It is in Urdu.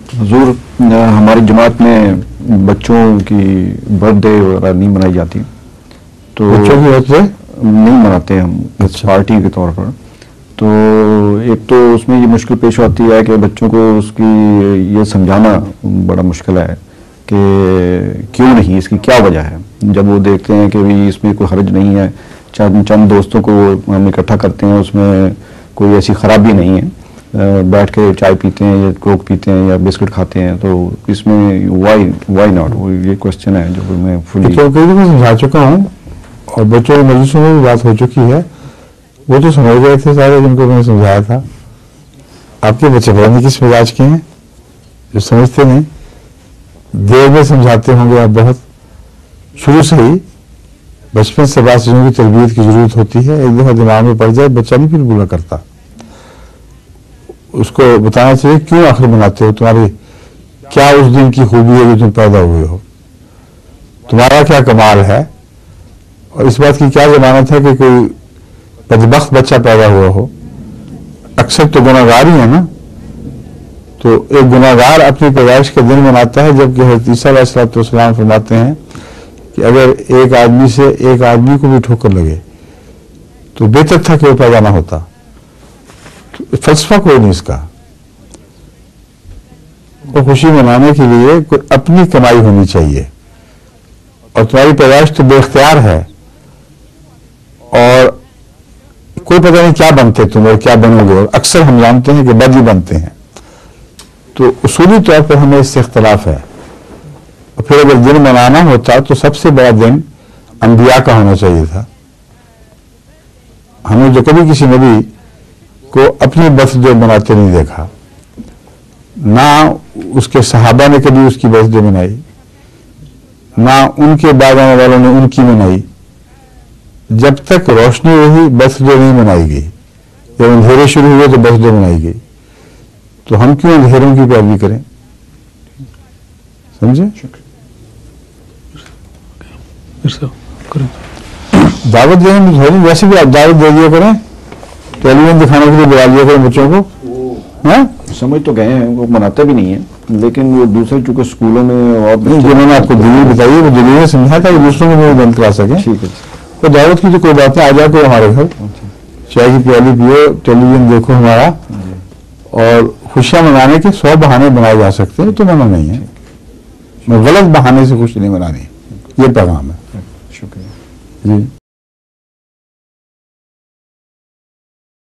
حضور ہماری جماعت میں بچوں کی برتھ ڈے وغیرہ نہیں منائی جاتی، تو بچوں کی برتھ ڈے نہیں مناتے ہم پارٹی کے طور پر. تو ایک تو اس میں یہ مشکل پیش آتی ہے کہ بچوں کو اس کی یہ سمجھانا بڑا مشکل ہے کہ کیوں نہیں، اس کی کیا وجہ ہے. جب وہ دیکھتے ہیں کہ بھی اس میں کوئی حرج نہیں ہے، چند دوستوں کو ہم اکٹھا کرتے ہیں، اس میں کوئی ایسی خرابی نہیں ہے، بیٹھ کے چائے پیتے ہیں یا کوک پیتے ہیں یا بسکٹ کھاتے ہیں، تو اس میں وائی ناٹ، یہ کوشچن ہے جو میں فلی سمجھا چکا ہوں. اور بچوں کے مجلسوں میں بھی بات ہو چکی ہے، وہ تو سمجھ گئے تھے سارے جن کو میں نے سمجھایا تھا. آپ کے بچے پتہ نہیں کس مزاج کے ہیں جو سمجھتے نہیں. دیر میں سمجھاتے ہوں گے آپ بہت. شروع سے ہی بچپن سے بعض چیزوں کی تربیت کی ضرورت ہوتی ہے. ایک دفعہ دماغ میں پڑ جائے بچہ نہیں پھر بولا کرتا. اس کو بتانا چاہیے کیوں آخر مناتے ہو، تمہاری کیا اس دن کی خوبی ہے جو تم پیدا ہوئے ہو، تمہارا کیا کمال ہے، اور اس بات کی کیا ضمانت ہے کہ کوئی بدبخت بچہ پیدا ہوا ہو. اکثر تو گناہ گار ہی ہے نا. تو ایک گناہ گار اپنی پیدائش کا دن مناتا ہے، جبکہ حضرت عیسیٰ علیہ الصلوۃ والسلام فرماتے ہیں کہ اگر ایک آدمی سے ایک آدمی کو بھی ٹھوکر لگے تو بہتر تھا کہ وہ پیدا نہ ہوتا. فلسفہ کوئی نہیں اس کا. وہ خوشی منانے کے لیے کوئی اپنی کمائی ہونی چاہیے، اور تمہاری پیدائش تو بے اختیار ہے، اور کوئی پتہ نہیں کیا بنتے تم اور کیا بنو گے. اور اکثر ہم جانتے ہیں کہ بد ہی بنتے ہیں. تو اصولی طور پر ہمیں اس سے اختلاف ہے. اور پھر اگر دن منانا ہوتا تو سب سے بڑا دن انبیاء کا ہونا چاہیے تھا. ہم نے جو کبھی کسی نبی کو اپنی برتھ ڈے مناتے نہیں دیکھا، نہ اس کے صحابہ نے کبھی اس کی برتھ ڈے منائی، نہ ان کے بعد آنے والوں نے ان کی منائی. جب تک روشنی رہی برتھ ڈے نہیں منائی گئی. جب اندھیرے شروع ہوئے تو برتھ ڈے منائی گئی. تو ہم کیوں اندھیروں کی پیروی کریں؟ سمجھے؟ دعوت دینے میں ویسے بھی آپ دعوت دے دیا کریں، ٹیلی ویژن دکھانے کے لیے بلا لیا کریں بچوں کو. ہاں سمجھ تو گئے ہیں، وہ مناتے بھی نہیں ہیں، لیکن وہ دوسرے چونکہ اسکولوں میں اور جو میں نے آپ کو دلیل بتائی وہ دلیل میں سمجھا تھا کہ دوسروں کو بند کرا سکیں. ٹھیک ہے. تو دعوت کی تو کوئی بات نہیں، آ جاؤ ہمارے گھر، چائے کی پیالی پیو، ٹیلی ویژن دیکھو ہمارا. اور خوشیاں منانے کے 100 بہانے بنائے جا سکتے ہیں، تو منع نہیں ہے. میں غلط بہانے سے خوشی نہیں منانی، یہ پیغام ہے. شکریہ جی.